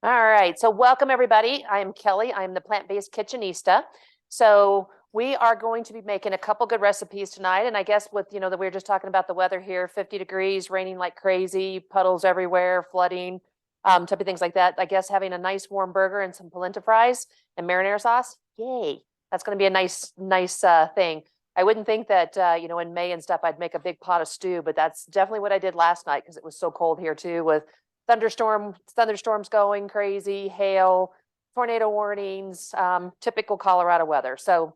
All right, so welcome everybody. I am Kelly. I am the plant-based kitchenista. So we are going to be making a couple good recipes tonight. And I guess with, that we were just talking about the weather here, 50 degrees, raining like crazy, puddles everywhere, flooding, type of things like that. I guess having a nice warm burger and some polenta fries and marinara sauce, yay. That's going to be a nice thing. I wouldn't think that, in May and stuff, I'd make a big pot of stew, but that's definitely what I did last night because it was so cold here too with thunderstorms going crazy, hail, tornado warnings, typical Colorado weather. So,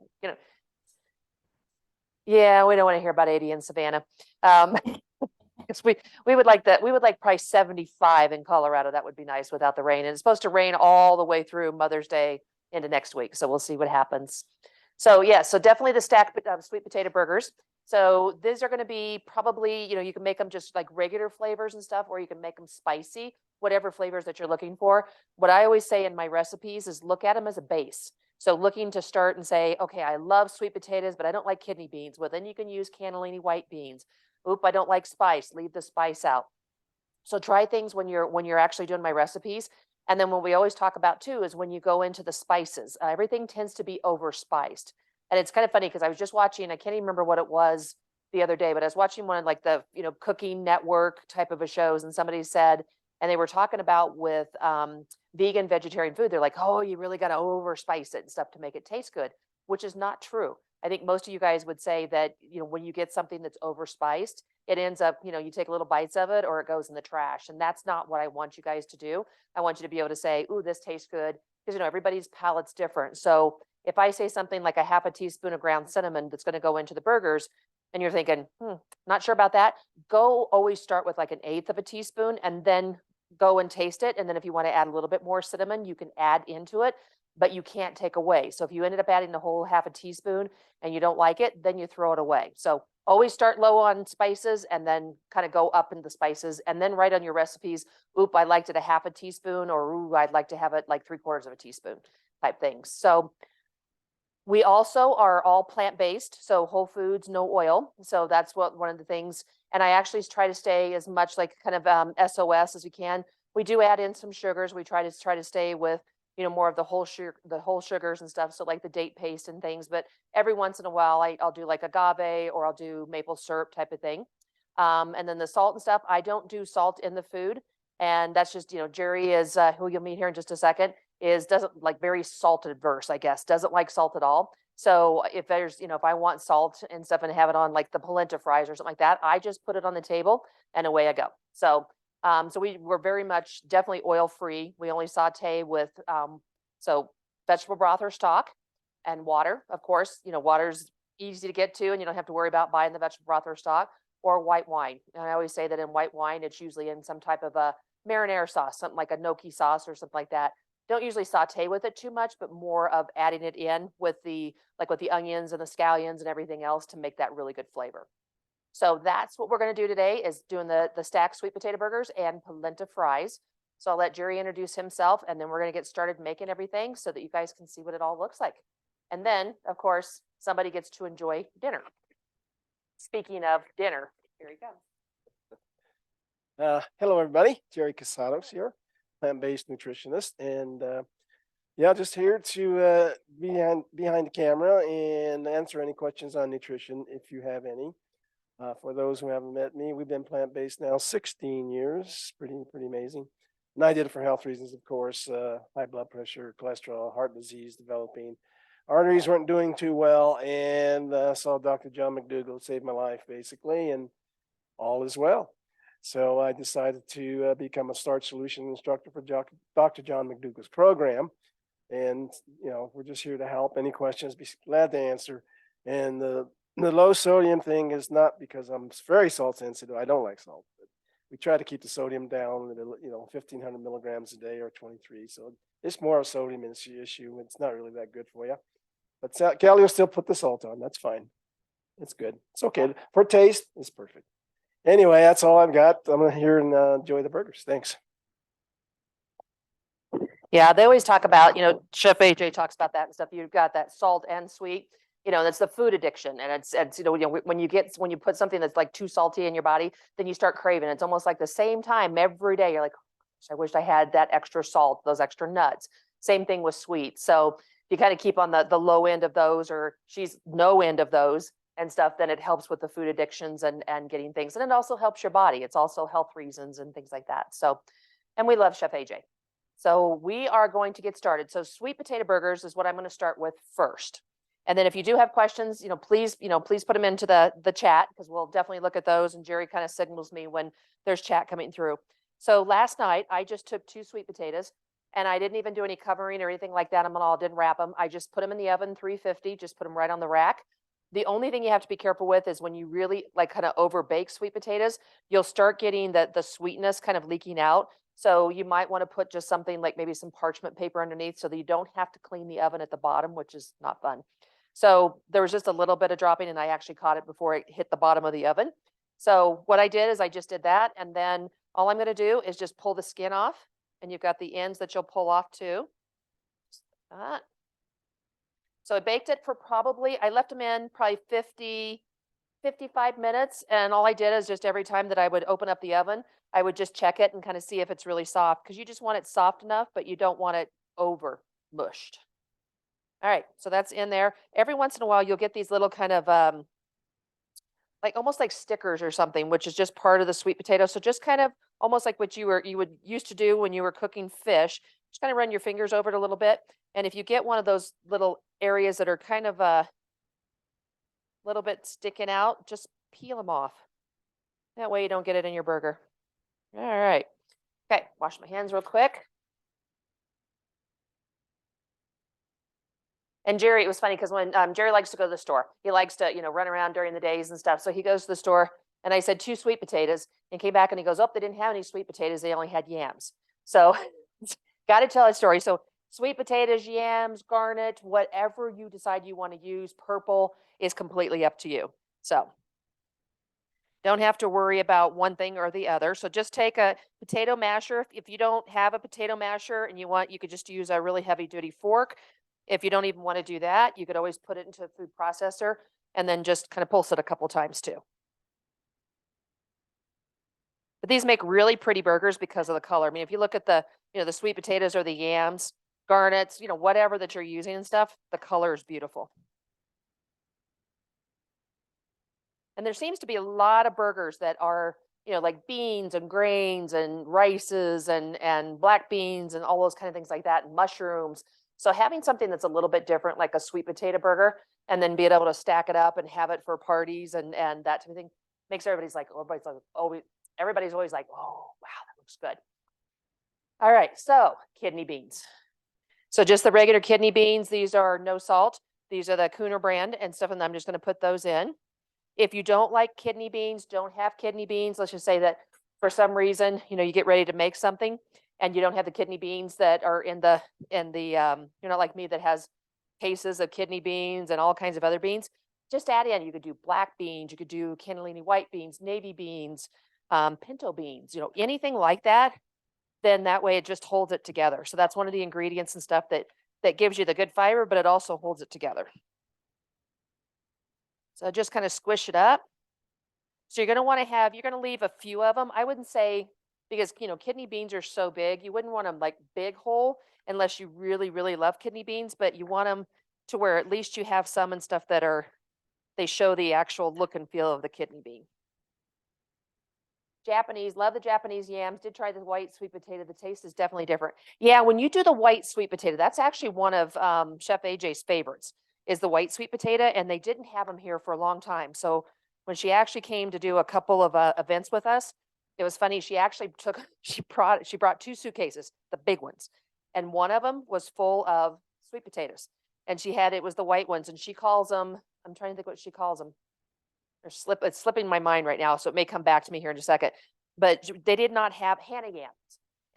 yeah, we don't want to hear about 80 in Savannah. Because we would like that. We would like probably 75 in Colorado. That would be nice without the rain. And it's supposed to rain all the way through Mother's Day into next week. So we'll see what happens. So yeah, so definitely the stacked sweet potato burgers. So these are going to be probably, you can make them just like regular flavors and stuff, or you can make them spicy, whatever flavors that you're looking for. What I always say in my recipes is look at them as a base. So looking to start and say, okay, I love sweet potatoes, but I don't like kidney beans. Well, then you can use cannellini white beans. Oop, I don't like spice. Leave the spice out. So try things when you're actually doing my recipes. And then what we always talk about too is when you go into the spices, everything tends to be overspiced. And it's kind of funny because I was just watching, I can't even remember what it was the other day, but I was watching one of like the, cooking network type of a shows, and somebody said, and they were talking about with vegan, vegetarian food, they're like, oh, you really got to overspice it and stuff to make it taste good, which is not true. I think most of you guys would say that, when you get something that's overspiced, it ends up, you take little bites of it or it goes in the trash. And that's not what I want you guys to do. I want you to be able to say, ooh, this tastes good. Because, everybody's palate's different. So if I say something like a half a teaspoon of ground cinnamon that's going to go into the burgers, and you're thinking, not sure about that, go always start with like an eighth of a teaspoon and then go and taste it. And then if you want to add a little bit more cinnamon, you can add into it, but you can't take away. So if you ended up adding the whole half a teaspoon and you don't like it, then you throw it away. So always start low on spices and then kind of go up into the spices, and then write on your recipes, oop, I liked it a half a teaspoon, or ooh, I'd like to have it like 3/4 of a teaspoon type things. So we also are all plant-based, so whole foods, no oil. So that's one of the things. And I actually try to stay as much like kind of SOS as we can. We do add in some sugars. We try to stay with, more of the whole sugars and stuff. So like the date paste and things. But every once in a while, I'll do like agave, or I'll do maple syrup type of thing. And then the salt and stuff, I don't do salt in the food. And that's just, Jerry is who you'll meet here in just a second, is doesn't like very salt adverse, I guess, doesn't like salt at all. So if there's, if I want salt and stuff and have it on like the polenta fries or something like that, I just put it on the table and away I go. So so we're very much definitely oil free. We only saute with so vegetable broth or stock and water. Of course, water's easy to get to and you don't have to worry about buying the vegetable broth or stock, or white wine. And I always say that in white wine, it's usually in some type of a marinara sauce, something like a gnocchi sauce or something like that. Don't usually saute with it too much, but more of adding it in with the onions and the scallions and everything else to make that really good flavor. So that's what we're going to do today, is doing the stacked sweet potato burgers and polenta fries. So I'll let Jerry introduce himself, and then we're going to get started making everything so that you guys can see what it all looks like. And then, of course, somebody gets to enjoy dinner. Speaking of dinner, here he comes. Hello, everybody. Jerry Casados here, plant-based nutritionist, and just here to be behind the camera and answer any questions on nutrition if you have any. For those who haven't met me, we've been plant-based now 16 years. Pretty amazing. And I did it for health reasons, of course. High blood pressure, cholesterol, heart disease developing. Arteries weren't doing too well, and saw Dr. John McDougall save my life, basically, and all is well. So I decided to become a Starch Solution instructor for Dr. John McDougall's program. And, we're just here to help. Any questions, be glad to answer. And the low sodium thing is not because I'm very salt sensitive. I don't like salt. But we try to keep the sodium down at, 1,500 milligrams a day, or 23. So it's more a sodium issue. It's not really that good for you. But Kelley will still put the salt on. That's fine. It's good. It's okay. For taste, it's perfect. Anyway, that's all I've got. I'm going to hear and enjoy the burgers. Thanks. Yeah, they always talk about, Chef AJ talks about that and stuff. You've got that salt and sweet, that's the food addiction. And it's when you put something that's like too salty in your body, then you start craving. It's almost like the same time every day. You're like, I wish I had that extra salt, those extra nuts. Same thing with sweet. So you kind of keep on the low end of those, or she's no end of those and stuff, then it helps with the food addictions and getting things. And it also helps your body. It's also health reasons and things like that. So, and we love Chef AJ. So we are going to get started. So sweet potato burgers is what I'm going to start with first. And then if you do have questions, please put them into the chat, because we'll definitely look at those. And Jerry kind of signals me when there's chat coming through. So last night I just took 2 sweet potatoes, and I didn't even do any covering or anything like that. Didn't wrap them. I just put them in the oven, 350, just put them right on the rack. The only thing you have to be careful with is when you really kind of over bake sweet potatoes, you'll start getting the sweetness kind of leaking out. So you might want to put just something like maybe some parchment paper underneath, so that you don't have to clean the oven at the bottom, which is not fun. So there was just a little bit of dropping, and I actually caught it before it hit the bottom of the oven. So what I did is I just did that. And then all I'm going to do is just pull the skin off, and you've got the ends that you'll pull off too. Like that. So I baked it for I left them in probably 55 minutes. And all I did is just every time that I would open up the oven, I would just check it and kind of see if it's really soft, because you just want it soft enough, but you don't want it over mushed. All right, so that's in there. Every once in a while, you'll get these little kind of like almost like stickers or something, which is just part of the sweet potato. So just kind of almost like what you would used to do when you were cooking fish. Just kind of run your fingers over it a little bit. And if you get one of those little areas that are kind of a little bit sticking out, just peel them off. That way you don't get it in your burger. All right. Okay, wash my hands real quick. And Jerry, it was funny because when Jerry likes to go to the store, he likes to, run around during the days and stuff. So he goes to the store, and I said 2 sweet potatoes, and came back and he goes, oh, they didn't have any sweet potatoes. They only had yams. So got to tell a story. So sweet potatoes, yams, garnet, whatever you decide you want to use, purple is completely up to you. So don't have to worry about one thing or the other. So just take a potato masher. If you don't have a potato masher and you could just use a really heavy duty fork. If you don't even want to do that, you could always put it into a food processor and then just kind of pulse it a couple times too. But these make really pretty burgers because of the color. I mean, if you look at the sweet potatoes or the yams, garnets, whatever that you're using and stuff, the color is beautiful. And there seems to be a lot of burgers that are, like beans and grains and rices and black beans and all those kind of things like that, and mushrooms. So having something that's a little bit different, like a sweet potato burger, and then being able to stack it up and have it for parties and that type of thing, makes everybody's always like, oh, wow, that looks good. All right, so kidney beans. So just the regular kidney beans. These are no salt. These are the Cooner brand and stuff, and I'm just going to put those in. If you don't like kidney beans, don't have kidney beans, let's just say that for some reason, you get ready to make something and you don't have the kidney beans that are in the you're not like me that has cases of kidney beans and all kinds of other beans. Just add in, you could do black beans, you could do cannellini white beans, navy beans, pinto beans, anything like that. Then that way it just holds it together. So that's one of the ingredients and stuff that gives you the good fiber, but it also holds it together. So just kind of squish it up. So you're going to leave a few of them. I wouldn't say, because, kidney beans are so big, you wouldn't want them like big whole unless you really, really love kidney beans, but you want them to where at least you have some and stuff that they show the actual look and feel of the kidney bean. Japanese, love the Japanese yams. Did try the white sweet potato. The taste is definitely different. Yeah, when you do the white sweet potato, that's actually one of Chef AJ's favorites, is the white sweet potato, and they didn't have them here for a long time. So when she actually came to do a couple of events with us, it was funny. She actually she brought 2 suitcases, the big ones, and one of them was full of sweet potatoes, and it was the white ones, and she calls them, I'm trying to think what she calls them. It's slipping my mind right now, so it may come back to me here in a second. But they did not have Hannah yams,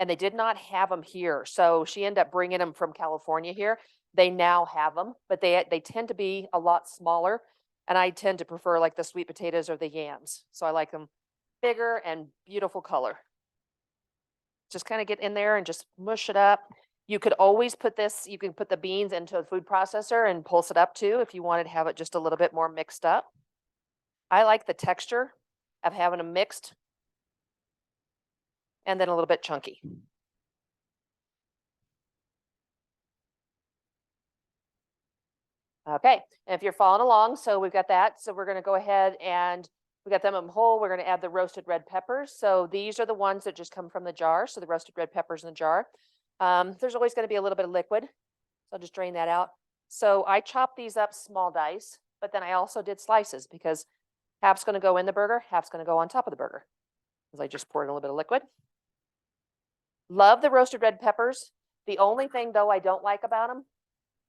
and they did not have them here. So she ended up bringing them from California here. They now have them, but they tend to be a lot smaller, and I tend to prefer like the sweet potatoes or the yams. So I like them bigger and beautiful color. Just kind of get in there and just mush it up. You could always you can put the beans into a food processor and pulse it up too if you wanted to have it just a little bit more mixed up. I like the texture of having them mixed and then a little bit chunky. Okay, and if you're following along, so we've got that. So we're going to go ahead and we got them in whole. We're going to add the roasted red peppers. So these are the ones that just come from the jar. So the roasted red peppers in the jar. There's always going to be a little bit of liquid. So I'll just drain that out. So I chopped these up small dice, but then I also did slices because half's going to go in the burger, half's going to go on top of the burger. As I just poured in a little bit of liquid. Love the roasted red peppers. The only thing though I don't like about them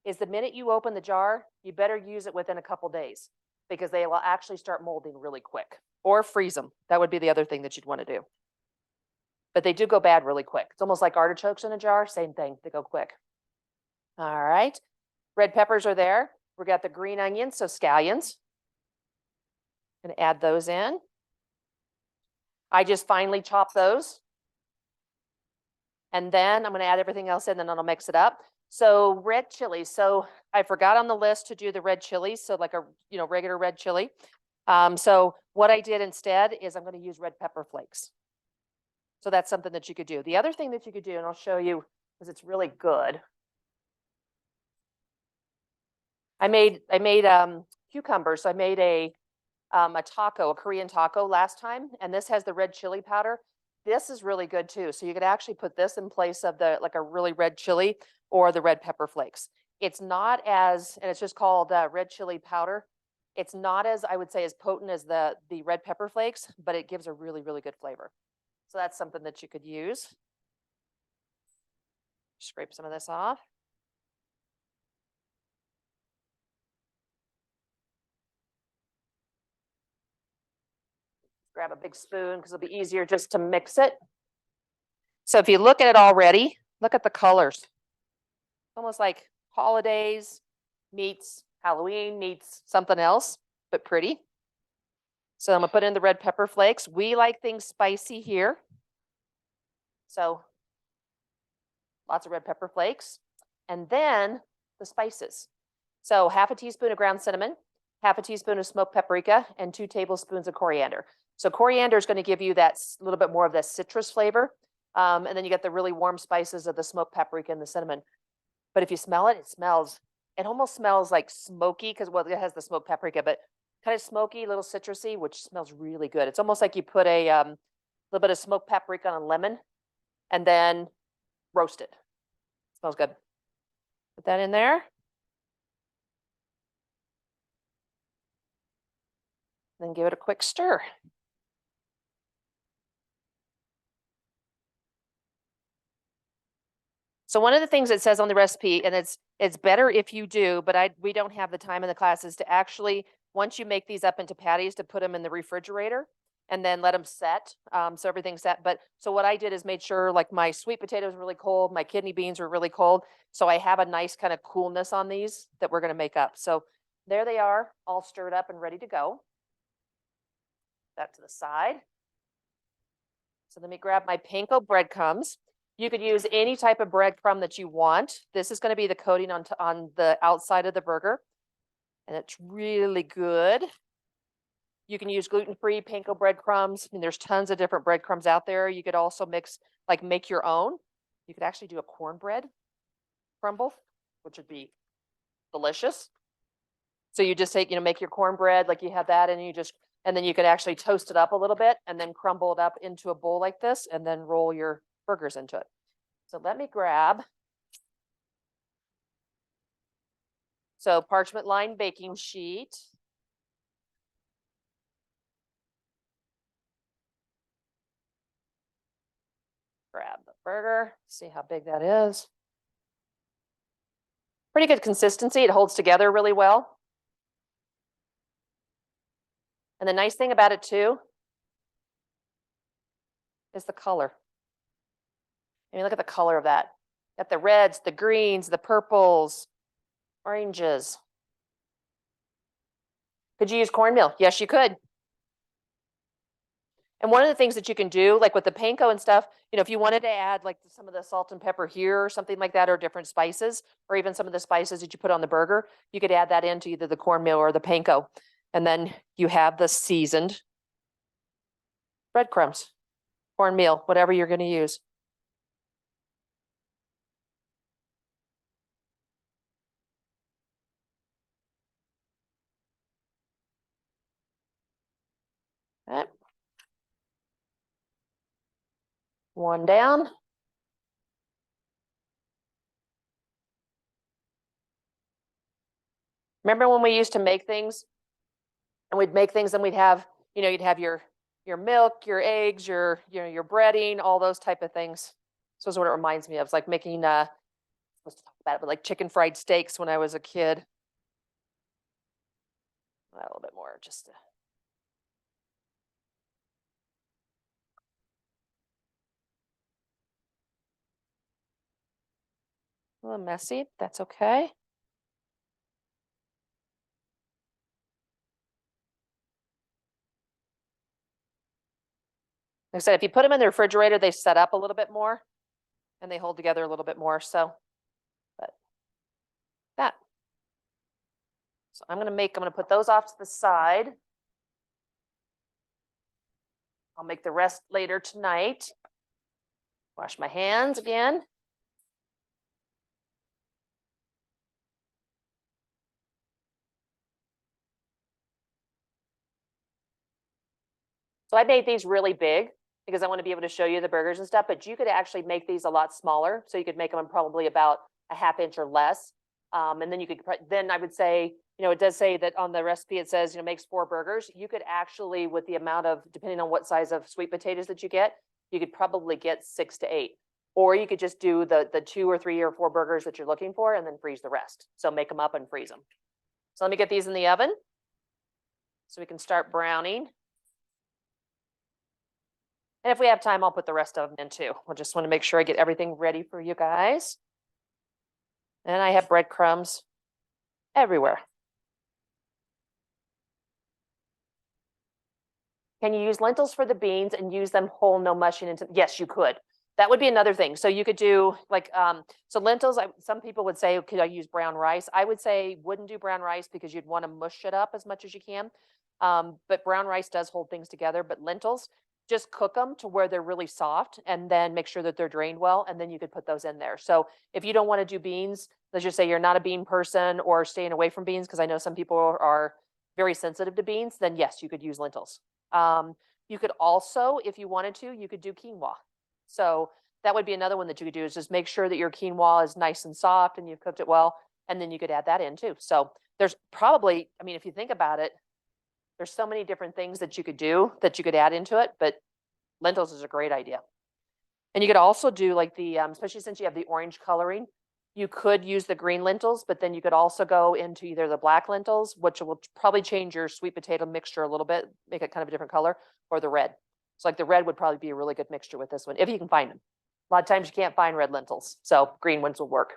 is the minute you open the jar, you better use it within a couple days because they will actually start molding really quick, or freeze them. That would be the other thing that you'd want to do. But they do go bad really quick. It's almost like artichokes in a jar, same thing, they go quick. All right, red peppers are there. We got the green onions, so scallions. Gonna add those in. I just finely chop those. And then I'm gonna add everything else in and then I'll mix it up. So red chili. So I forgot on the list to do the red chilies. So like a, regular red chili. So what I did instead is I'm going to use red pepper flakes. So that's something that you could do. The other thing that you could do, and I'll show you because it's really good. I made cucumbers. So I made a taco, a Korean taco last time, and this has the red chili powder. This is really good too. So you could actually put this in place of like a really red chili or the red pepper flakes. It's not as, and it's just called red chili powder. It's not as, I would say, as potent as the red pepper flakes, but it gives a really, really good flavor. So that's something that you could use. Scrape some of this off. Grab a big spoon because it'll be easier just to mix it. So if you look at it already, look at the colors. Almost like holidays meets Halloween meets something else, but pretty. So I'm gonna put in the red pepper flakes. We like things spicy here. So lots of red pepper flakes. And then the spices. So half a teaspoon of ground cinnamon, half a teaspoon of smoked paprika, and 2 tablespoons of coriander. So coriander is going to give you that little bit more of that citrus flavor. And then you get the really warm spices of the smoked paprika and the cinnamon. But if you smell it, it almost smells like smoky because, well, it has the smoked paprika, but kind of smoky, little citrusy, which smells really good. It's almost like you put a little bit of smoked paprika on a lemon and then roast it. Smells good. Put that in there. Then give it a quick stir. So one of the things it says on the recipe, and it's better if you do, but we don't have the time in the classes to actually, once you make these up into patties, to put them in the refrigerator and then let them set. So everything's set. But so what I did is made sure like my sweet potatoes were really cold, my kidney beans were really cold. So I have a nice kind of coolness on these that we're going to make up. So there they are, all stirred up and ready to go. That to the side. So let me grab my panko breadcrumbs. You could use any type of breadcrumb that you want. This is going to be the coating on the outside of the burger. And it's really good. You can use gluten-free panko breadcrumbs. I mean, there's tons of different breadcrumbs out there. You could also make your own. You could actually do a cornbread crumble, which would be delicious. So you just take, make your cornbread, like you have that, and then you could actually toast it up a little bit and then crumble it up into a bowl like this and then roll your burgers into it. So let me grab. So parchment lined baking sheet. Grab the burger, see how big that is. Pretty good consistency. It holds together really well. And the nice thing about it too is the color. I mean, look at the color of that. Got the reds, the greens, the purples, oranges. Could you use cornmeal? Yes, you could. And one of the things that you can do, like with the panko and stuff, if you wanted to add like some of the salt and pepper here or something like that, or different spices, or even some of the spices that you put on the burger, you could add that into either the cornmeal or the panko. And then you have the seasoned breadcrumbs, cornmeal, whatever you're going to use. One down. Remember when we used to make things and we'd make things and we'd have, you'd have your milk, your eggs, your breading, all those type of things. So is what it reminds me of. It's like making let's talk about it, but like chicken fried steaks when I was a kid. A little bit more, just a little messy. That's okay. Like I said, if you put them in the refrigerator, they set up a little bit more and they hold together a little bit more. So, but that. So I'm going to put those off to the side. I'll make the rest later tonight. Wash my hands again. So I made these really big because I want to be able to show you the burgers and stuff, but you could actually make these a lot smaller. So you could make them probably about a ½ inch or less. And then you could, then I would say, it does say that on the recipe, it says, makes 4 burgers. You could actually, with the amount of, depending on what size of sweet potatoes that you get, you could probably get 6 to 8. Or you could just do the 2 or 3 or 4 burgers that you're looking for and then freeze the rest. So make them up and freeze them. So let me get these in the oven so we can start browning. And if we have time, I'll put the rest of them in too. I just want to make sure I get everything ready for you guys. And I have breadcrumbs everywhere. Can you use lentils for the beans and use them whole, no mushing into? Yes, you could. That would be another thing. So you could do like, so lentils, some people would say, could I use brown rice? I would say wouldn't do brown rice because you'd want to mush it up as much as you can. But brown rice does hold things together, but lentils, just cook them to where they're really soft and then make sure that they're drained well. And then you could put those in there. So if you don't want to do beans, let's just say you're not a bean person or staying away from beans, because I know some people are very sensitive to beans, then yes, you could use lentils. You could also, if you wanted to, you could do quinoa. So that would be another one that you could do, is just make sure that your quinoa is nice and soft and you've cooked it well. And then you could add that in too. So there's probably, I mean, if you think about it, there's so many different things that you could do that you could add into it, but lentils is a great idea. And you could also do like the, especially since you have the orange coloring, you could use the green lentils, but then you could also go into either the black lentils, which will probably change your sweet potato mixture a little bit, make it kind of a different color, or the red. So like the red would probably be a really good mixture with this one, if you can find them. A lot of times you can't find red lentils, so green ones will work.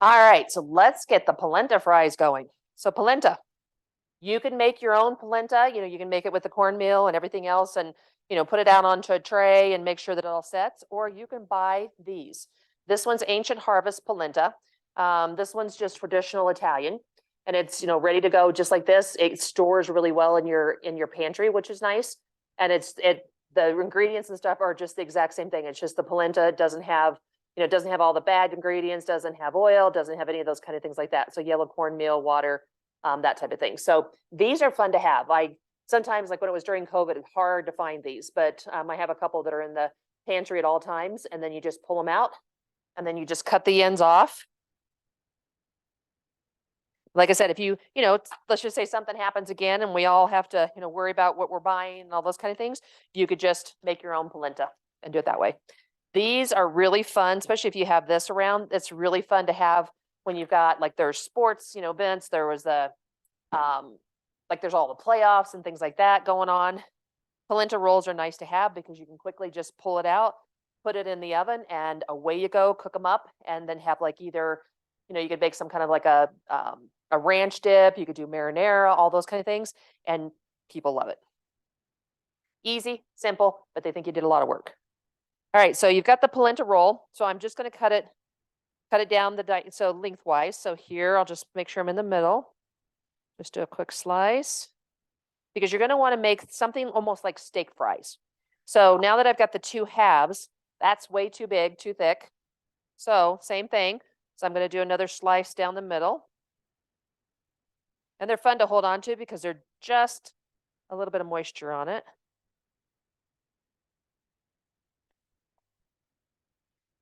All right, so let's get the polenta fries going. So polenta, you can make your own polenta. You can make it with the cornmeal and everything else and, put it out onto a tray and make sure that it all sets, or you can buy these. This one's Ancient Harvest polenta. This one's just traditional Italian and it's, ready to go just like this. It stores really well in your pantry, which is nice. And the ingredients and stuff are just the exact same thing. It's just the polenta. It doesn't have, it doesn't have all the bad ingredients, doesn't have oil, doesn't have any of those kind of things like that. So yellow cornmeal, water, that type of thing. So these are fun to have. Sometimes, like when it was during COVID, it's hard to find these, but I have a couple that are in the pantry at all times, and then you just pull them out and then you just cut the ends off. Like I said, if let's just say something happens again and we all have to, worry about what we're buying and all those kind of things, you could just make your own polenta and do it that way. These are really fun, especially if you have this around. It's really fun to have when you've got like there's sports, events. There was like there's all the playoffs and things like that going on. Polenta rolls are nice to have because you can quickly just pull it out, put it in the oven, and away you go. Cook them up, and then have like either, you could make some kind of like a ranch dip. You could do marinara, all those kind of things, and people love it. Easy, simple, but they think you did a lot of work. All right, so you've got the polenta roll. So I'm just going to cut it down so lengthwise. So here, I'll just make sure I'm in the middle. Just do a quick slice because you're going to want to make something almost like steak fries. So now that I've got the 2 halves, that's way too big, too thick. So same thing. So I'm going to do another slice down the middle. And they're fun to hold on to because they're just a little bit of moisture on it.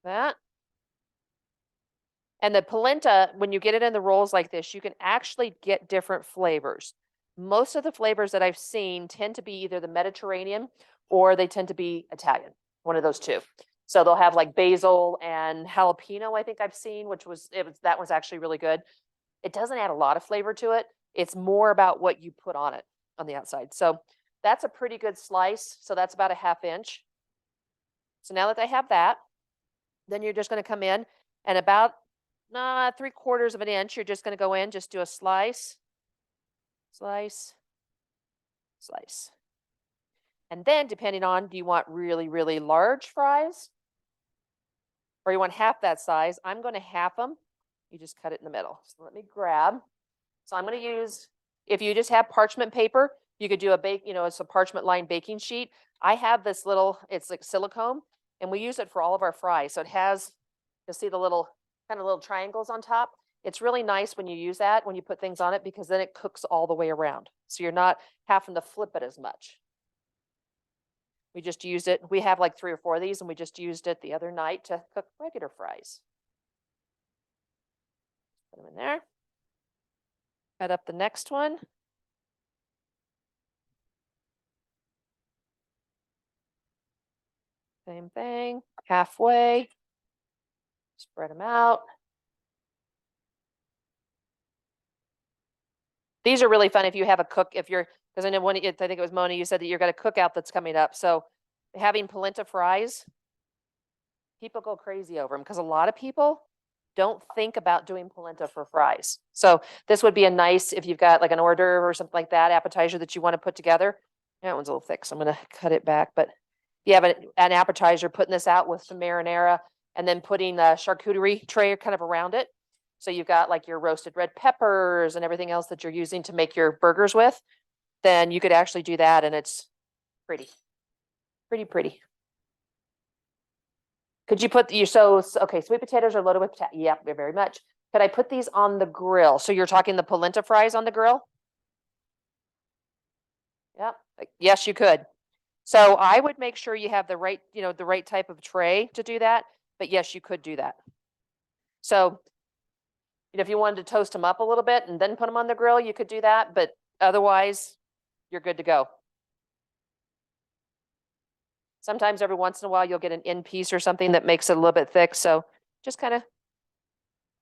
That. And the polenta, when you get it in the rolls like this, you can actually get different flavors. Most of the flavors that I've seen tend to be either the Mediterranean or they tend to be Italian, one of those two. So they'll have like basil and jalapeno, I think I've seen, that was actually really good. It doesn't add a lot of flavor to it. It's more about what you put on it on the outside. So that's a pretty good slice. So that's about a 1/2 inch. So now that I have that, then you're just going to come in and about 3/4 of an inch, you're just going to go in, just do a slice, slice, slice. And then depending on, do you want really, really large fries or you want half that size? I'm going to half them. You just cut it in the middle. So let me grab. So I'm going to use, if you just have parchment paper, you could do it's a parchment lined baking sheet. I have this little, it's like silicone, and we use it for all of our fries. So it has, you'll see the little triangles on top. It's really nice when you use that, when you put things on it, because then it cooks all the way around. So you're not having to flip it as much. We just used it. We have like 3 or 4 of these, and we just used it the other night to cook regular fries. Put them in there. Cut up the next one. Same thing, halfway. Spread them out. These are really fun if you have a cook, because I know I think it was Mona, you said that you're got a cookout that's coming up. So having polenta fries, people go crazy over them because a lot of people don't think about doing polenta for fries. So this would be a nice, if you've got like an hors d'oeuvre or something like that, appetizer that you want to put together. That one's a little thick, so I'm going to cut it back. But you have an appetizer, putting this out with some marinara and then putting a charcuterie tray kind of around it. So you've got like your roasted red peppers and everything else that you're using to make your burgers with. Then you could actually do that, and it's pretty, pretty, pretty. Could you put okay, sweet potatoes are loaded with potato. Yep, very much. Could I put these on the grill? So you're talking the polenta fries on the grill? Yep. Yes, you could. So I would make sure you have the right type of tray to do that. But yes, you could do that. So, if you wanted to toast them up a little bit and then put them on the grill, you could do that. But otherwise, you're good to go. Sometimes every once in a while, you'll get an end piece or something that makes it a little bit thick. So just kind of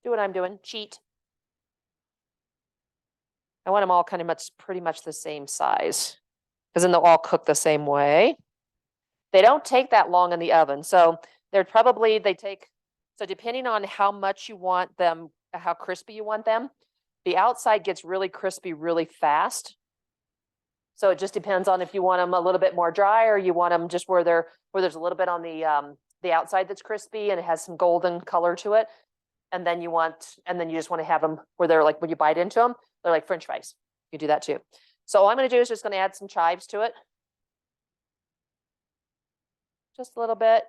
do what I'm doing, cheat. I want them all pretty much the same size, because then they'll all cook the same way. They don't take that long in the oven. So so depending on how much you want them, how crispy you want them, the outside gets really crispy really fast. So it just depends on if you want them a little bit more dry or you want them just where there's a little bit on the outside that's crispy and it has some golden color to it. And then you just want to have them where they're like, when you bite into them, they're like French fries. You do that too. So all I'm going to do is just going to add some chives to it. Just a little bit.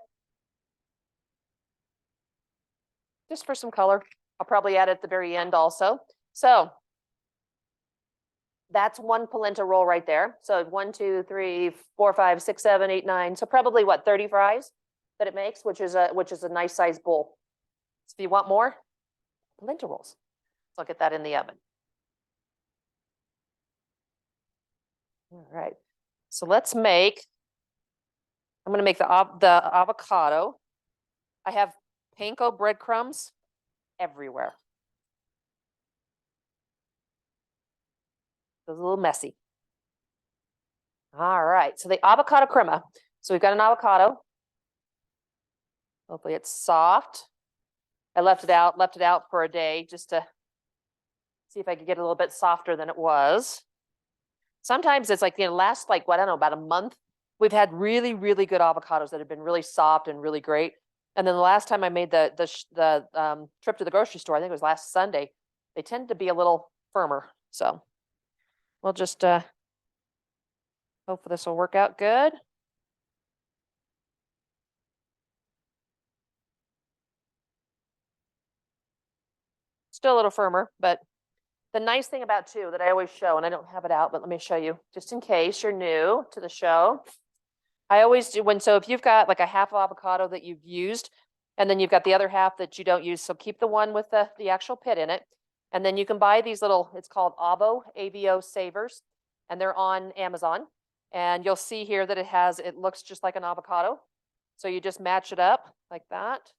Just for some color. I'll probably add it at the very end also. So that's one polenta roll right there. So 1, 2, 3, 4, 5, 6, 7, 8, 9. So probably 30 fries that it makes, which is a nice size bowl. So if you want more, polenta rolls. So I'll get that in the oven. All right. So I'm going to make the avocado. I have panko breadcrumbs everywhere. It was a little messy. All right, so the avocado crema. So we've got an avocado. Hopefully it's soft. I left it out for a day just to see if I could get a little bit softer than it was. Sometimes it's like, last about a month, we've had really, really good avocados that have been really soft and really great. And then the last time I made the trip to the grocery store, I think it was last Sunday, they tend to be a little firmer. So we'll just hope this will work out good. Still a little firmer, but the nice thing about too that I always show, and I don't have it out, but let me show you just in case you're new to the show. I always do if you've got like a half avocado that you've used And then you've got the other half that you don't use. So keep the one with the actual pit in it. And then you can buy these little, it's called Avo, AVO savers, and they're on Amazon. And you'll see here that it looks just like an avocado. So you just match it up like that.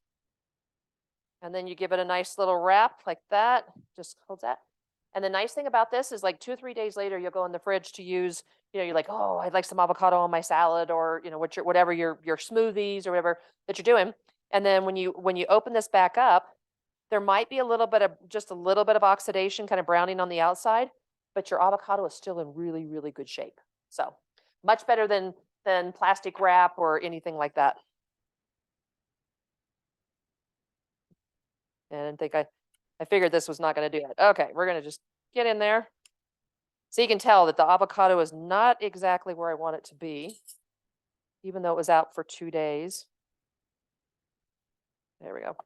And then you give it a nice little wrap like that. Just hold that. And the nice thing about this is like 2 or 3 days later, you'll go in the fridge to use, you're like, oh, I'd like some avocado on my salad, or, whatever your smoothies or whatever that you're doing. And then when you open this back up, there might be just a little bit of oxidation, kind of browning on the outside, but your avocado is still in really, really good shape. So much better than plastic wrap or anything like that. And I figured this was not going to do it. Okay, we're going to just get in there. So you can tell that the avocado is not exactly where I want it to be, even though it was out for 2 days. There we go.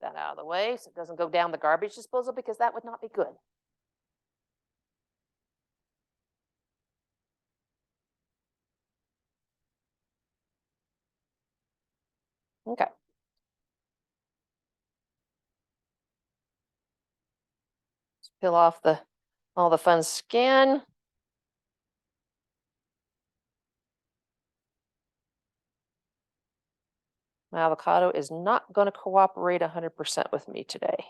Get that out of the way so it doesn't go down the garbage disposal, because that would not be good. Okay. Let's peel off all the fun skin. My avocado is not going to cooperate 100% with me today.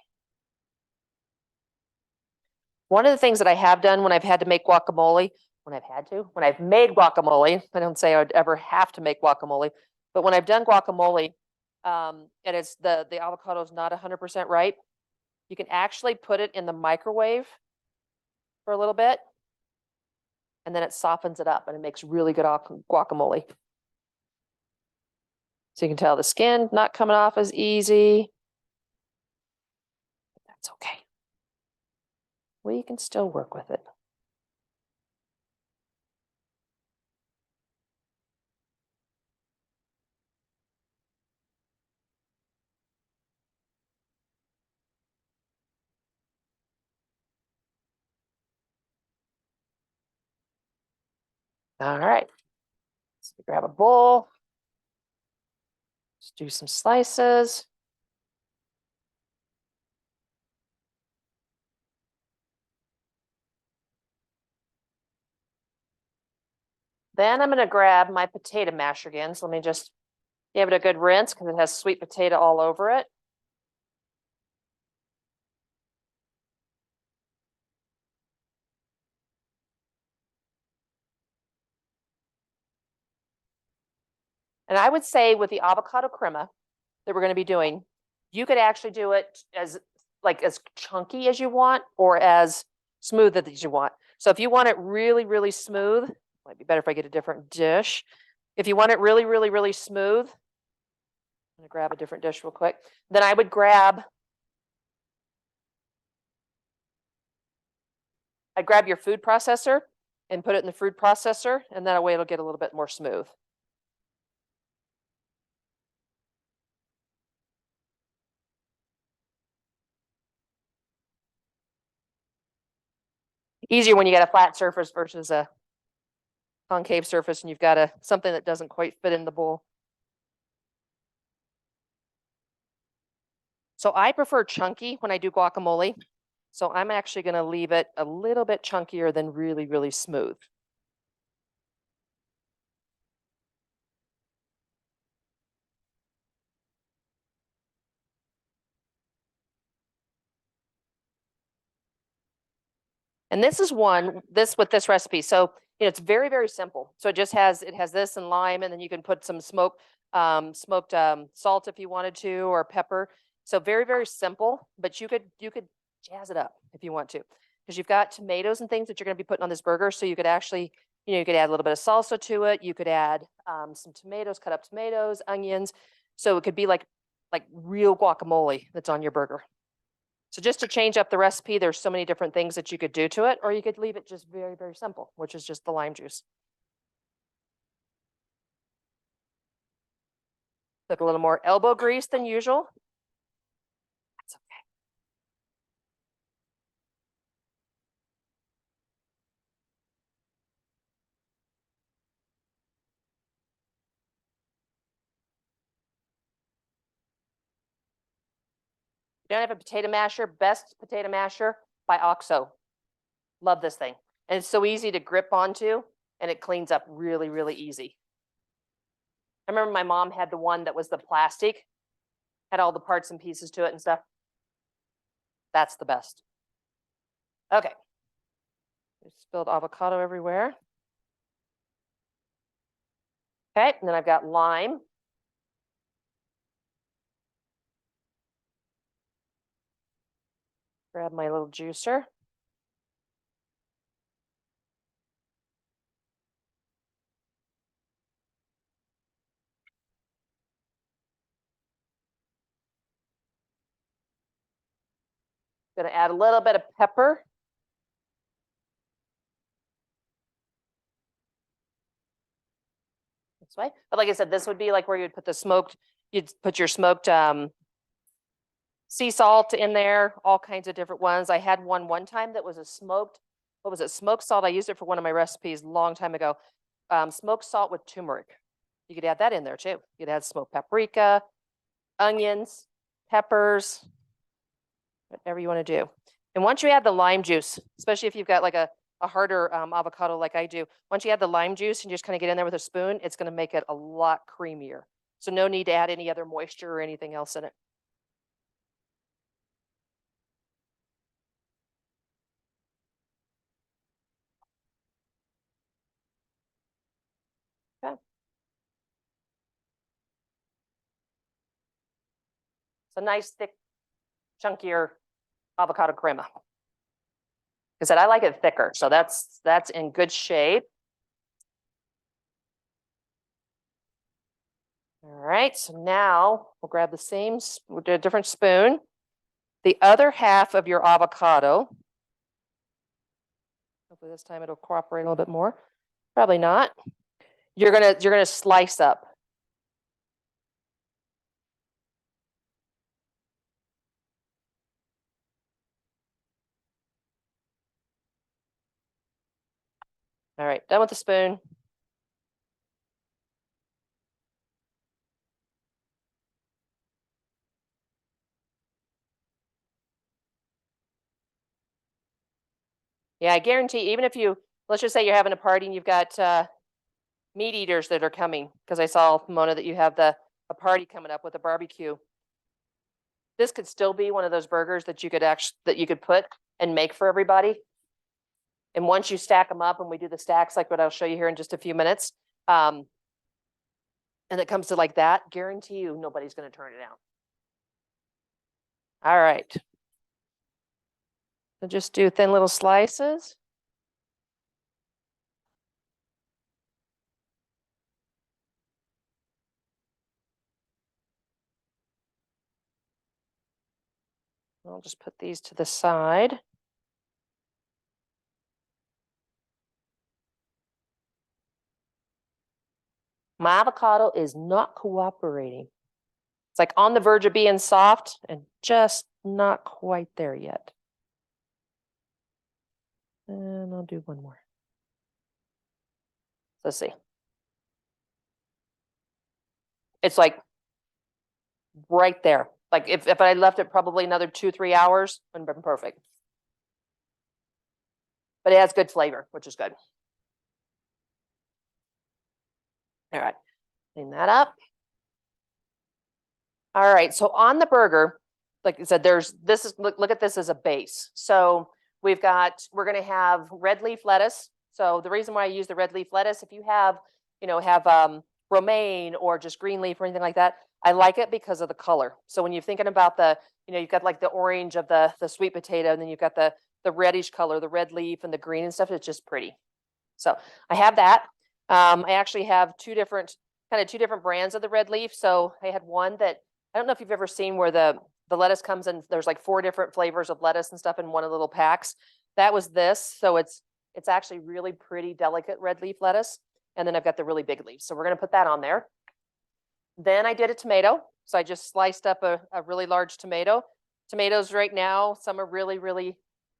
One of the things that I have done when I've had to make guacamole, when I've made guacamole, I don't say I would ever have to make guacamole, but when I've done guacamole, and it's the avocado is not 100% ripe, you can actually put it in the microwave for a little bit, and then it softens it up and it makes really good guacamole. So you can tell the skin not coming off as easy. That's okay. We can still work with it. All right. So grab a bowl. Let's do some slices. Then I'm going to grab my potato masher again. So let me just give it a good rinse because it has sweet potato all over it. And I would say with the avocado crema that we're going to be doing, you could actually do it as chunky as you want or as smooth as you want. So if you want it really, really smooth, might be better if I get a different dish. If you want it really, really, really smooth, I'm going to grab a different dish real quick. Then I would grab your food processor and put it in the food processor, and that way it'll get a little bit more smooth. Easier when you got a flat surface versus a concave surface and you've got something that doesn't quite fit in the bowl. So I prefer chunky when I do guacamole. So I'm actually going to leave it a little bit chunkier than really, really smooth. And this is with this recipe. So, it's very, very simple. So it has this and lime, and then you can put some smoked salt if you wanted to, or pepper. So very, very simple, but you could jazz it up if you want to, because you've got tomatoes and things that you're going to be putting on this burger. So you could actually, you could add a little bit of salsa to it. You could add some tomatoes, cut up tomatoes, onions. So it could be like real guacamole that's on your burger. So just to change up the recipe, there's so many different things that you could do to it, or you could leave it just very, very simple, which is just the lime juice. Took a little more elbow grease than usual. That's okay. If you don't have a potato masher, best potato masher by OXO. Love this thing. And it's so easy to grip onto, and it cleans up really, really easy. I remember my mom had the one that was the plastic, had all the parts and pieces to it and stuff. That's the best. Okay. Spilled avocado everywhere. Okay, and then I've got lime. Grab my little juicer. Gonna add a little bit of pepper. This way. But like I said, this would be like where you'd put the smoked, you'd put your smoked sea salt in there, all kinds of different ones. I had one time that was a smoked, what was it? Smoked salt. I used it for one of my recipes a long time ago. Smoked salt with turmeric. You could add that in there too. You could add smoked paprika, onions, peppers, whatever you want to do. And once you add the lime juice, especially if you've got like a harder avocado like I do, once you add the lime juice and you just kind of get in there with a spoon, it's going to make it a lot creamier. So no need to add any other moisture or anything else in it. Okay. It's a nice thick, chunkier avocado crema. Like I said, I like it thicker, so that's in good shape. All right, so now we'll grab the same, we'll do a different spoon. The other half of your avocado. Hopefully this time it'll cooperate a little bit more. Probably not. You're gonna slice up. All right, done with the spoon. Yeah, I guarantee even if you, let's just say you're having a party and you've got meat eaters that are coming, because I saw, Mona, that you have a party coming up with a barbecue. This could still be one of those burgers that you could put and make for everybody. And once you stack them up and we do the stacks, like what I'll show you here in just a few minutes, and it comes to like that, guarantee you nobody's going to turn it down. All right. So just do thin little slices. I'll just put these to the side. My avocado is not cooperating. It's like on the verge of being soft and just not quite there yet. And I'll do one more. Let's see. It's like right there. Like if I left it probably another 2-3 hours, it would have been perfect. But it has good flavor, which is good. All right, clean that up. All right, so on the burger, like I said, look at this as a base. So we're gonna have red leaf lettuce. So the reason why I use the red leaf lettuce, if you have romaine or just green leaf or anything like that, I like it because of the color. So when you're thinking about you've got like the orange of the sweet potato, and then you've got the reddish color, the red leaf and the green and stuff, it's just pretty. So I have that. I actually have two different brands of the red leaf. So I had one that, I don't know if you've ever seen where the lettuce comes in, there's like 4 different flavors of lettuce and stuff in one of the little packs. That was this. So it's actually really pretty delicate red leaf lettuce. And then I've got the really big leaves. So we're going to put that on there. Then I did a tomato. So I just sliced up a really large tomato. Tomatoes right now, some are really, really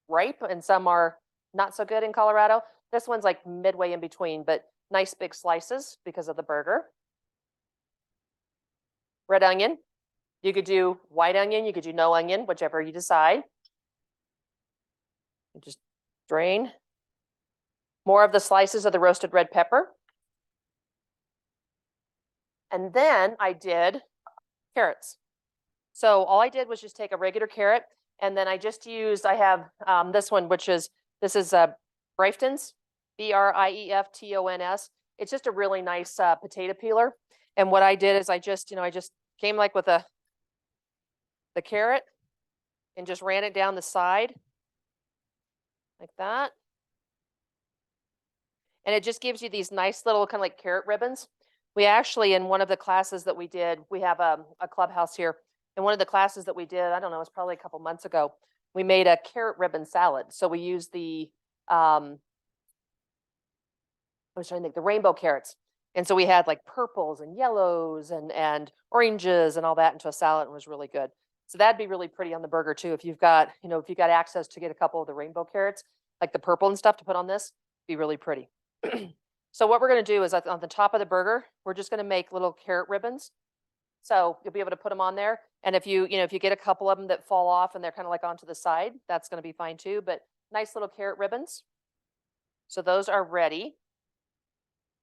ripe and some are not so good in Colorado. This one's like midway in between, but nice big slices because of the burger. Red onion. You could do white onion, you could do no onion, whichever you decide. And just drain more of the slices of the roasted red pepper. And then I did carrots. So all I did was just take a regular carrot, and then I just used, I have this one, this is Briefton's, Briefton's. It's just a really nice potato peeler. And what I did is I just came like with the carrot and just ran it down the side like that. And it just gives you these nice little kind of like carrot ribbons. We actually, in one of the classes that we did, we have a clubhouse here. In one of the classes that we did, I don't know, it was probably a couple months ago, we made a carrot ribbon salad. So we used the, I was trying to think, the rainbow carrots. And so we had like purples and yellows and oranges and all that into a salad, and it was really good. So that'd be really pretty on the burger too. If you've got, if you've got access to get a couple of the rainbow carrots, like the purple and stuff to put on this, be really pretty. So what we're going to do is on the top of the burger, we're just going to make little carrot ribbons. So you'll be able to put them on there. And if you get a couple of them that fall off and they're kind of like onto the side, that's going to be fine too. But nice little carrot ribbons. So those are ready.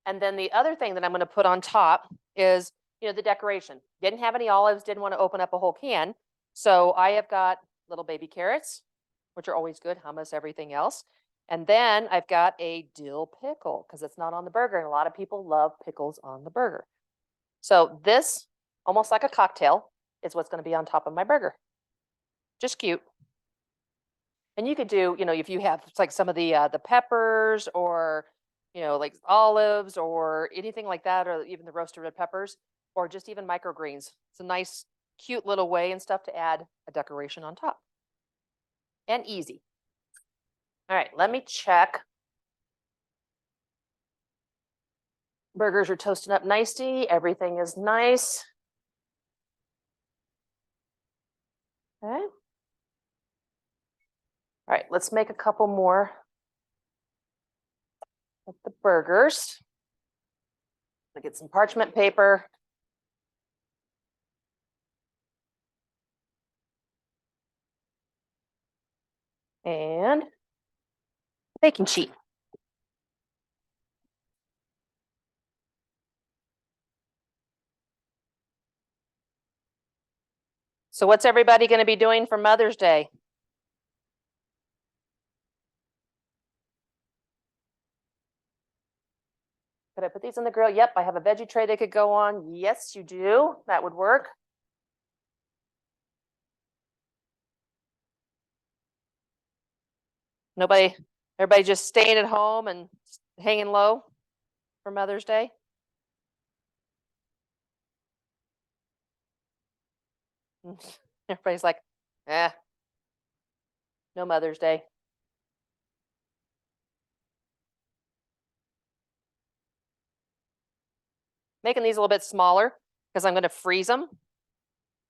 And then the other thing that I'm going to put on top is, the decoration. Didn't have any olives, didn't want to open up a whole can. So I have got little baby carrots, which are always good, hummus, everything else. And then I've got a dill pickle because it's not on the burger. And a lot of people love pickles on the burger. So this, almost like a cocktail, is what's going to be on top of my burger. Just cute. And you could do, if you have like some of the peppers or, like olives or anything like that, or even the roasted red peppers, or just even microgreens. It's a nice, cute little way and stuff to add a decoration on top. And easy. All right, let me check. Burgers are toasting up nicely. Everything is nice. Okay. All right, let's make a couple more of the burgers. I'll get some parchment paper. And baking sheet. So what's everybody going to be doing for Mother's Day? Could I put these on the grill? Yep, I have a veggie tray they could go on. Yes, you do. That would work. Everybody just staying at home and hanging low for Mother's Day? Everybody's like, no Mother's Day. Making these a little bit smaller because I'm going to freeze them.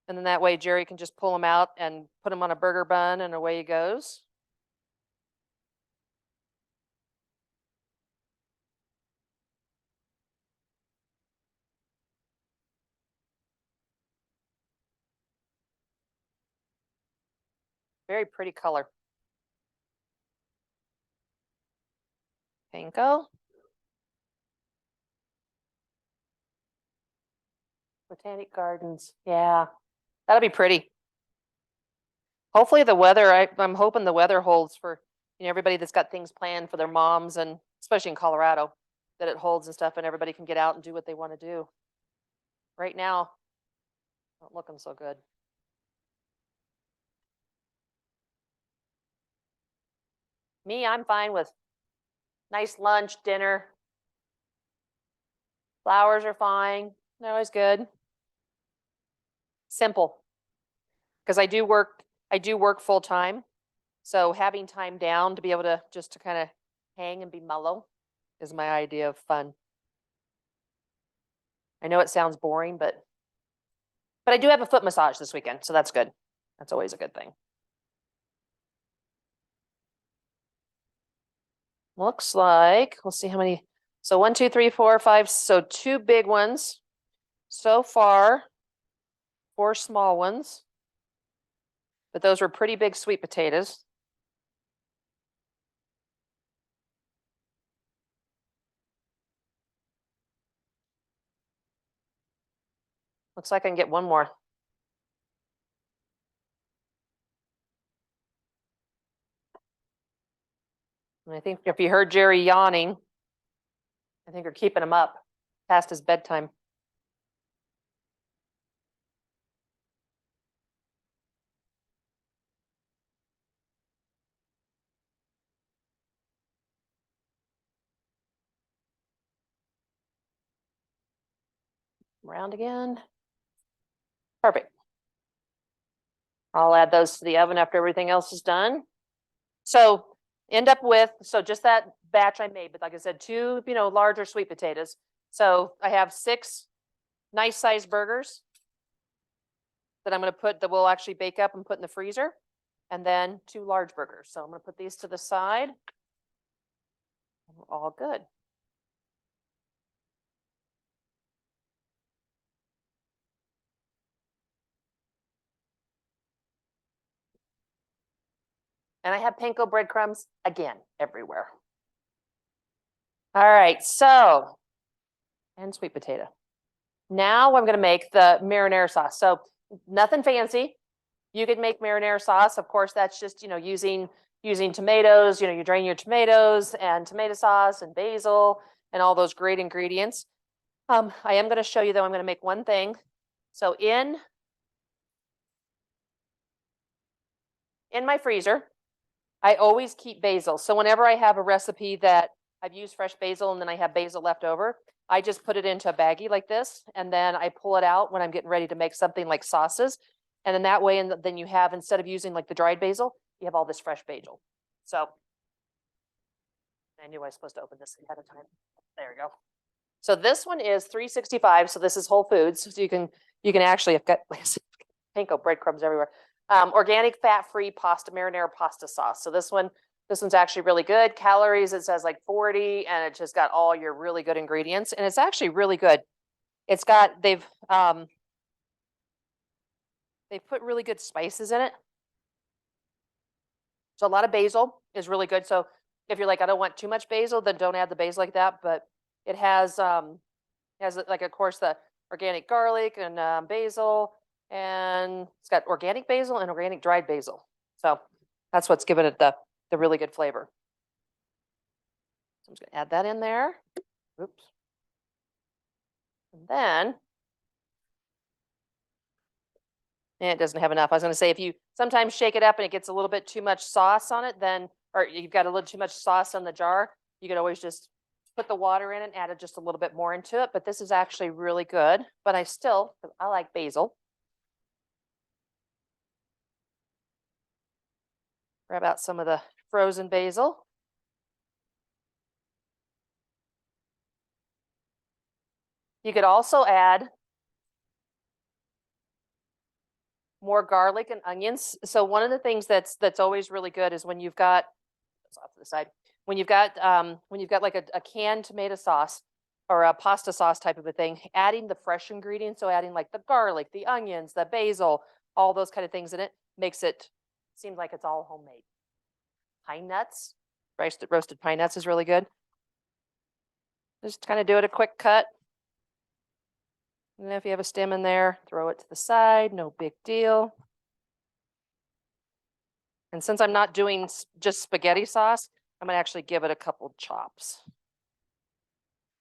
And then that way Jerry can just pull them out and put them on a burger bun and away he goes. Very pretty color. Panko. Botanic Gardens. Yeah, that'll be pretty. Hopefully the weather, I'm hoping the weather holds for everybody that's got things planned for their moms, and especially in Colorado, that it holds and stuff and everybody can get out and do what they want to do. Right now, not looking so good. Me, I'm fine with nice lunch, dinner. Flowers are fine. They're always good. Simple. Because I do work full time. So having time down to be able to just to kind of hang and be mellow is my idea of fun. I know it sounds boring, but I do have a foot massage this weekend, so that's good. That's always a good thing. Looks like, we'll see how many. So 1, 2, 3, 4, 5. So 2 big ones so far. 4 small ones. But those were pretty big sweet potatoes. Looks like I can get one more. And I think if you heard Jerry yawning, I think we're keeping him up past his bedtime. Round again. Perfect. I'll add those to the oven after everything else is done. So end up with, so just that batch I made, but like I said, 2, larger sweet potatoes. So I have 6 nice sized burgers that I'm going to put, that we'll actually bake up and put in the freezer. And then 2 large burgers. So I'm going to put these to the side. We're all good. And I have panko breadcrumbs again everywhere. All right, so, and sweet potato. Now I'm going to make the marinara sauce. So nothing fancy. You could make marinara sauce. Of course, that's just, using tomatoes. You drain your tomatoes and tomato sauce and basil and all those great ingredients. I am going to show you though, I'm going to make one thing. So in my freezer, I always keep basil. So whenever I have a recipe that I've used fresh basil and then I have basil left over, I just put it into a baggie like this, and then I pull it out when I'm getting ready to make something like sauces. And then that way, and then you have, instead of using like the dried basil, you have all this fresh basil. So I knew I was supposed to open this ahead of time. There we go. So this one is $3.65. So this is Whole Foods. So you can actually have got panko breadcrumbs everywhere. Organic fat-free marinara pasta sauce. So this one's actually really good. Calories, it says like 40, and it just got all your really good ingredients. And it's actually really good. It's got, they've put really good spices in it. So a lot of basil is really good. So if you're like, I don't want too much basil, then don't add the basil like that. But it has like, of course, the organic garlic and basil, and it's got organic basil and organic dried basil. So that's what's given it the really good flavor. So I'm just gonna add that in there. Oops. And then, and it doesn't have enough. I was gonna say, if you sometimes shake it up and it gets a little bit too much sauce on it, then, or you've got a little too much sauce on the jar, you could always just put the water in and add just a little bit more into it. But this is actually really good. But I like basil. Grab out some of the frozen basil. You could also add more garlic and onions. So one of the things that's always really good is when you've got, off to the side, when you've got like a canned tomato sauce or a pasta sauce type of a thing, adding the fresh ingredients, so adding like the garlic, the onions, the basil, all those kind of things in it, makes it seem like it's all homemade. Pine nuts, roasted pine nuts is really good. Just kind of do it a quick cut. And if you have a stem in there, throw it to the side, no big deal. And since I'm not doing just spaghetti sauce, I'm gonna actually give it a couple chops.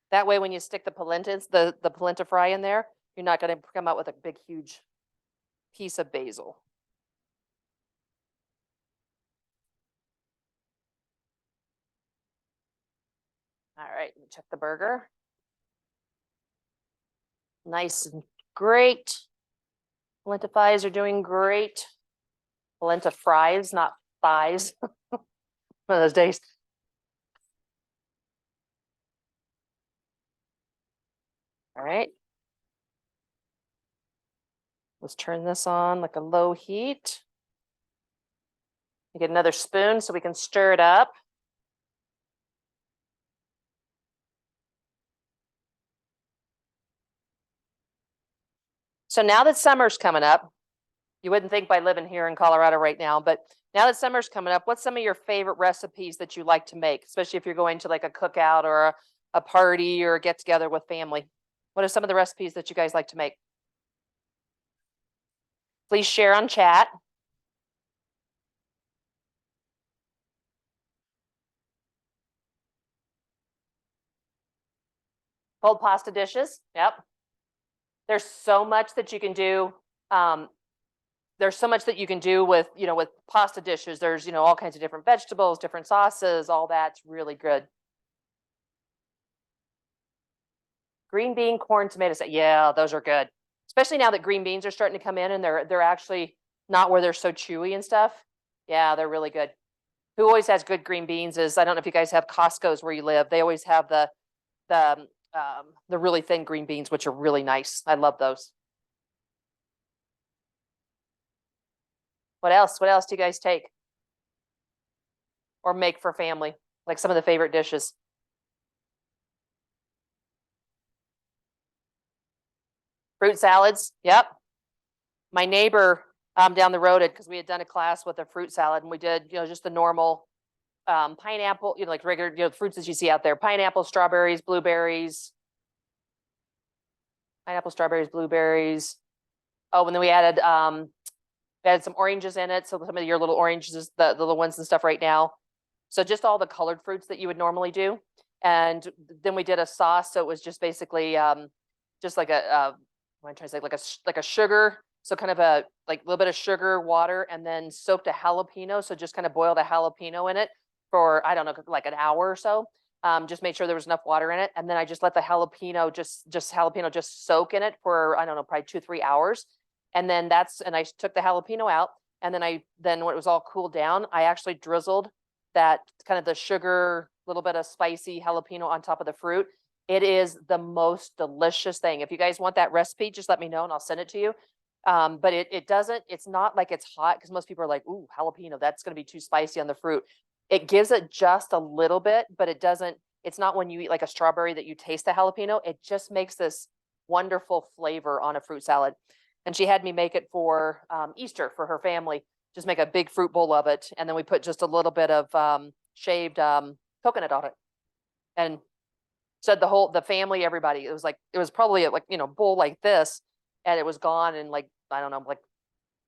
That way, when you stick the polentas, the polenta fry in there, you're not gonna come out with a big, huge piece of basil. All right, check the burger. Nice and great. Polenta fries are doing great. Polenta fries, not thighs. One of those days. All right. Let's turn this on like a low heat. Get another spoon so we can stir it up. So now that summer's coming up, you wouldn't think by living here in Colorado right now, but now that summer's coming up, what's some of your favorite recipes that you like to make, especially if you're going to like a cookout or a party or a get together with family? What are some of the recipes that you guys like to make? Please share on chat. Cold pasta dishes. Yep. There's so much that you can do. There's so much that you can do with, with pasta dishes. There's, all kinds of different vegetables, different sauces, all that's really good. Green bean, corn, tomatoes. Yeah, those are good. Especially now that green beans are starting to come in and they're actually not where they're so chewy and stuff. Yeah, they're really good. Who always has good green beans is, I don't know if you guys have Costco's where you live. They always have the really thin green beans, which are really nice. I love those. What else? What else do you guys take or make for family? Like some of the favorite dishes. Fruit salads. Yep. My neighbor down the road, because we had done a class with a fruit salad, and we did, just the normal pineapple, like regular, fruits that you see out there: pineapple, strawberries, blueberries. Pineapple, strawberries, blueberries. Oh, and then we added some oranges in it. So some of your little oranges, the little ones and stuff right now. So just all the colored fruits that you would normally do. And then we did a sauce. So it was just basically just like I'm trying to say like a sugar. So kind of a little bit of sugar, water, and then soaked a jalapeno. So just kind of boiled a jalapeno in it for, I don't know, like an hour or so. Just made sure there was enough water in it. And then I just let the jalapeno just soak in it for, I don't know, probably 2-3 hours. And then I took the jalapeno out. And then when it was all cooled down, I actually drizzled that kind of the sugar, little bit of spicy jalapeno on top of the fruit. It is the most delicious thing. If you guys want that recipe, just let me know and I'll send it to you. But it's not like it's hot, because most people are like, ooh, jalapeno, that's going to be too spicy on the fruit. It gives it just a little bit, but it's not when you eat like a strawberry that you taste the jalapeno. It just makes this wonderful flavor on a fruit salad. And she had me make it for Easter for her family. Just make a big fruit bowl of it. And then we put just a little bit of shaved coconut on it. And said the family, everybody, it was probably a bowl like this, and it was gone in I don't know,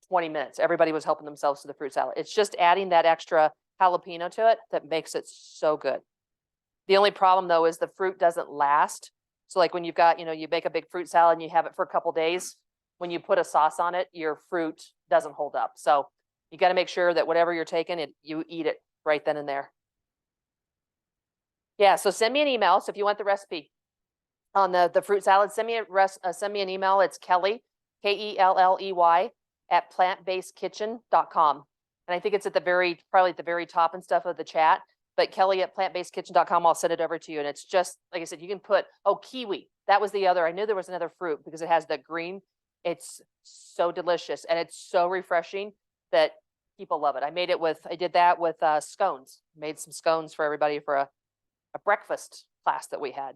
20 minutes. Everybody was helping themselves to the fruit salad. It's just adding that extra jalapeno to it that makes it so good. The only problem though is the fruit doesn't last. So like when you've got, you make a big fruit salad and you have it for a couple days, when you put a sauce on it, your fruit doesn't hold up. So you got to make sure that whatever you're taking, you eat it right then and there. Yeah, so send me an email. So if you want the recipe on the fruit salad, send me an email. It's Kelley, Kelley at plantbasedkitchen.com. And I think it's probably at the very top and stuff of the chat, but Kelley at plantbasedkitchen.com, I'll send it over to you. And it's just, like I said, you can put, kiwi. That was the other, I knew there was another fruit because it has the green. It's so delicious and it's so refreshing that people love it. I did that with scones. Made some scones for everybody for a breakfast class that we had.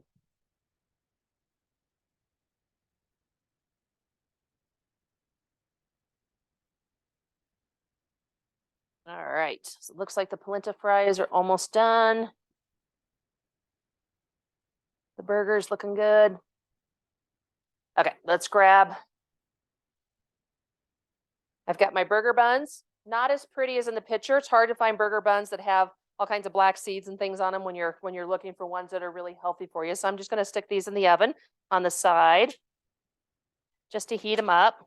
All right, so it looks like the polenta fries are almost done. The burger's looking good. Okay, let's grab. I've got my burger buns. Not as pretty as in the picture. It's hard to find burger buns that have all kinds of black seeds and things on them when you're looking for ones that are really healthy for you. So I'm just going to stick these in the oven on the side just to heat them up.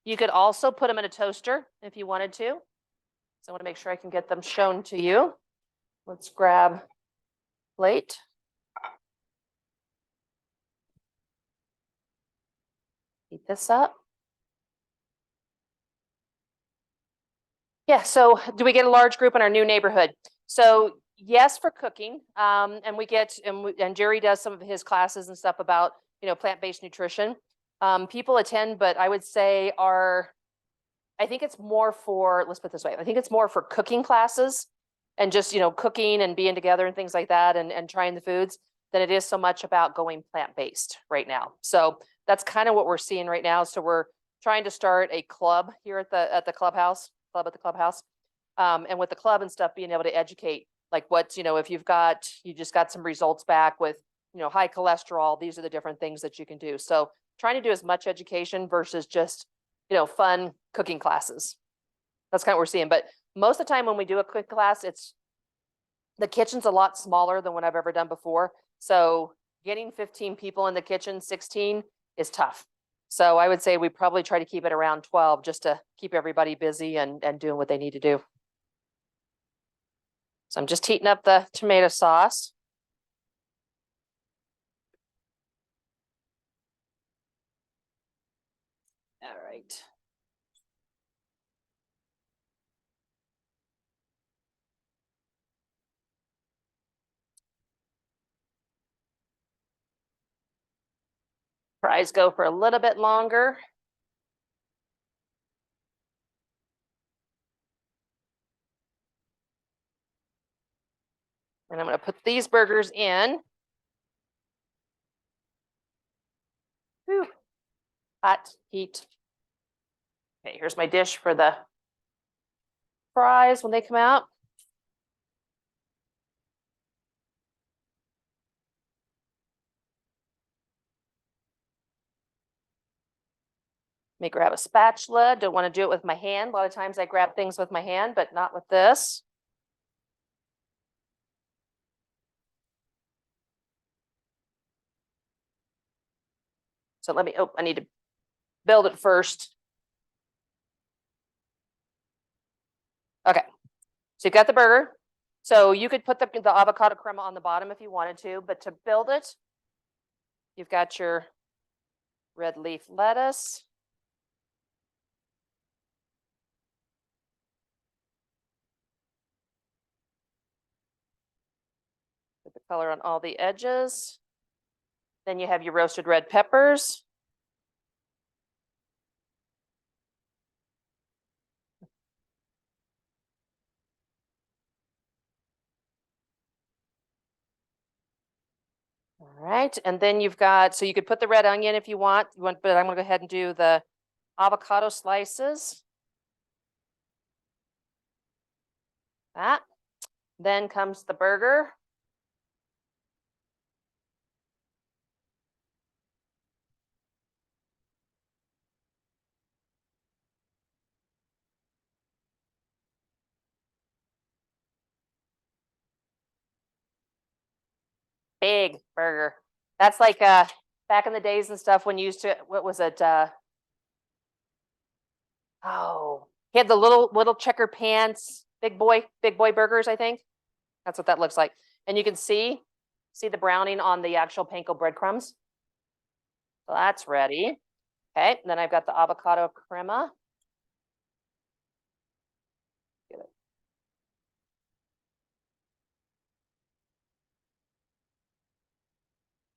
You could also put them in a toaster if you wanted to. So I want to make sure I can get them shown to you. Let's grab plate. Heat this up. Yeah, so do we get a large group in our new neighborhood? So yes, for cooking. And Jerry does some of his classes and stuff about, plant-based nutrition. People attend, but I would say I think it's more for, let's put it this way, I think it's more for cooking classes and just, cooking and being together and things like that and trying the foods than it is so much about going plant-based right now. So that's kind of what we're seeing right now. So we're trying to start a club here at the clubhouse. And with the club and stuff, being able to educate, like what's, if you just got some results back with, high cholesterol, these are the different things that you can do. So trying to do as much education versus just, fun cooking classes. That's kind of what we're seeing. But most of the time when we do a quick class, the kitchen's a lot smaller than what I've ever done before. So getting 15 people in the kitchen, 16 is tough. So I would say we probably try to keep it around 12 just to keep everybody busy and doing what they need to do. So I'm just heating up the tomato sauce. All right. Fries go for a little bit longer. And I'm going to put these burgers in. Whew. Hot heat. Okay, here's my dish for the fries when they come out. Let me grab a spatula. Don't want to do it with my hand. A lot of times I grab things with my hand, but not with this. So I need to build it first. Okay, so you've got the burger. So you could put the avocado crema on the bottom if you wanted to, but to build it, you've got your red leaf lettuce. Put the color on all the edges. Then you have your roasted red peppers. All right, and then you've got, so you could put the red onion if you want, but I'm gonna go ahead and do the avocado slices. That. Then comes the burger. Big burger. That's like back in the days and stuff when you used to, what was it? He had the little checker pants, big boy burgers, I think. That's what that looks like. And you can see the browning on the actual panko breadcrumbs. So that's ready. Okay, and then I've got the avocado crema. Get it.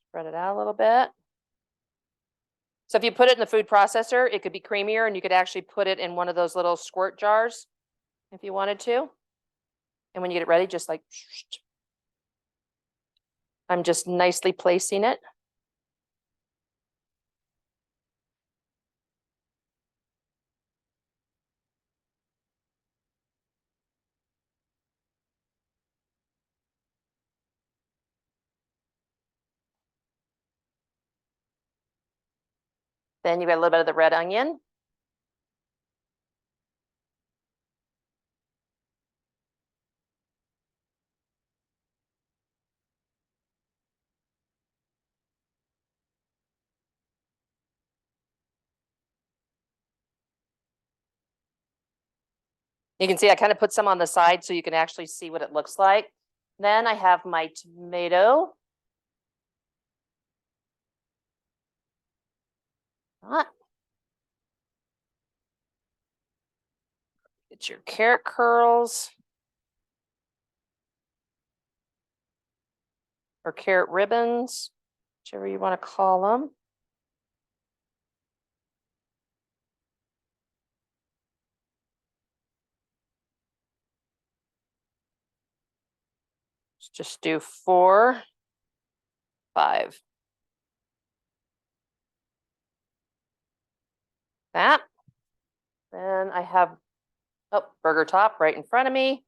Spread it out a little bit. So if you put it in the food processor, it could be creamier and you could actually put it in one of those little squirt jars if you wanted to. And when you get it ready, just like, I'm just nicely placing it. Then you got a little bit of the red onion. You can see I kind of put some on the side so you can actually see what it looks like. Then I have my tomato. Get your carrot curls. Or carrot ribbons, whichever you want to call them. Let's just do 4, 5. that. Then I have, oh, burger top right in front of me.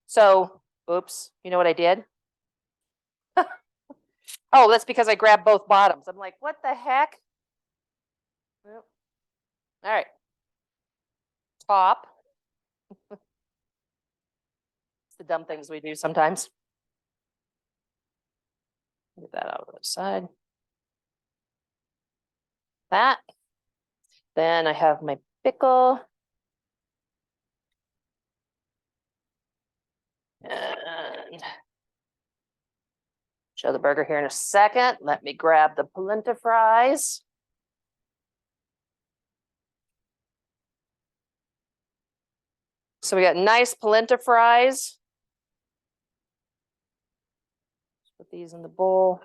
So, oops, you know what I did? Oh, that's because I grabbed both bottoms. I'm like, what the heck? Well, all right. Top. It's the dumb things we do sometimes. Get that out of the side. That. Then I have my pickle. And show the burger here in a second. Let me grab the polenta fries. So we got nice polenta fries. Put these in the bowl.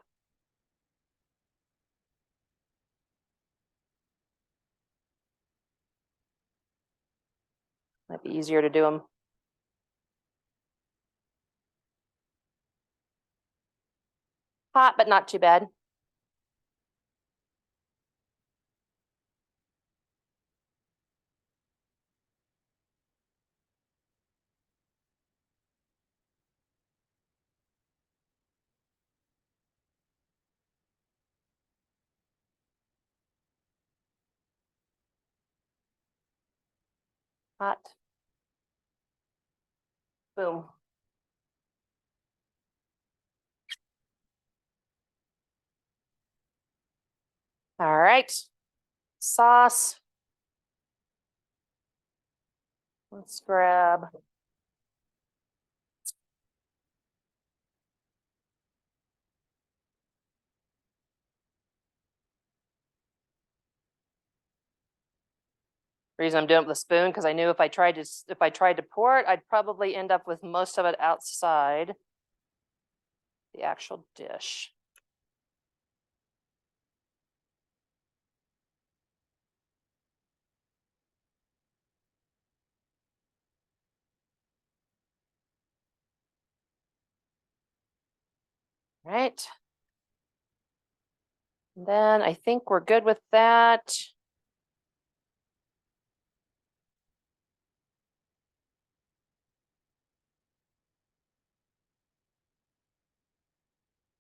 Might be easier to do them. Hot, but not too bad. Hot. Boom. All right. Sauce. Let's grab. Reason I'm doing it with a spoon because I knew if I tried to pour it, I'd probably end up with most of it outside the actual dish. Right. And then I think we're good with that.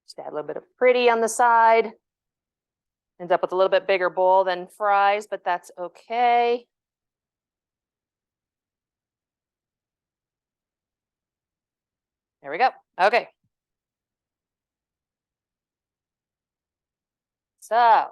Just add a little bit of pretty on the side. Ends up with a little bit bigger bowl than fries, but that's okay. There we go. Okay. So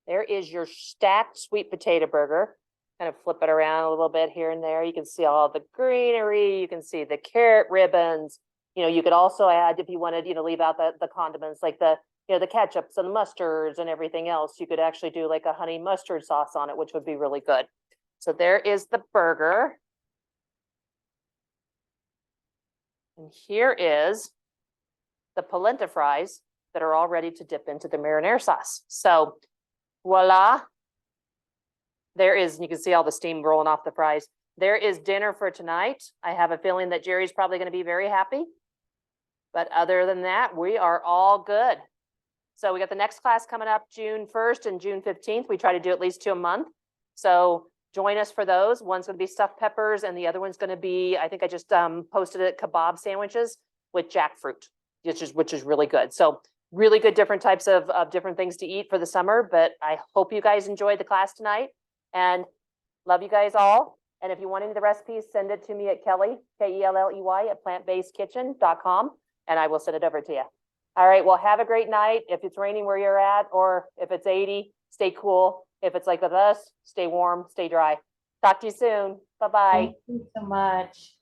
there is your stacked sweet potato burger. Kind of flip it around a little bit here and there. You can see all the greenery. You can see the carrot ribbons. You could also add, if you wanted, leave out the condiments like the ketchups and the mustards and everything else. You could actually do like a honey mustard sauce on it, which would be really good. So there is the burger. And here is the polenta fries that are all ready to dip into the marinara sauce. So voila. There is, you can see all the steam rolling off the fries. There is dinner for tonight. I have a feeling that Jerry's probably going to be very happy. But other than that, we are all good. So we got the next class coming up June 1st and June 15th. We try to do at least 2 a month. So join us for those. One's going to be stuffed peppers and the other one's going to be, I think I just posted it, kebab sandwiches with jackfruit, which is really good. So really good different types of different things to eat for the summer. But I hope you guys enjoyed the class tonight and love you guys all. And if you want any of the recipes, send it to me at Kelley, Kelley at plantbasedkitchen.com. And I will send it over to you. All right, well, have a great night. If it's raining where you're at, or if it's 80, stay cool. If it's like with us, stay warm, stay dry. Talk to you soon. Bye-bye. Thank you so much.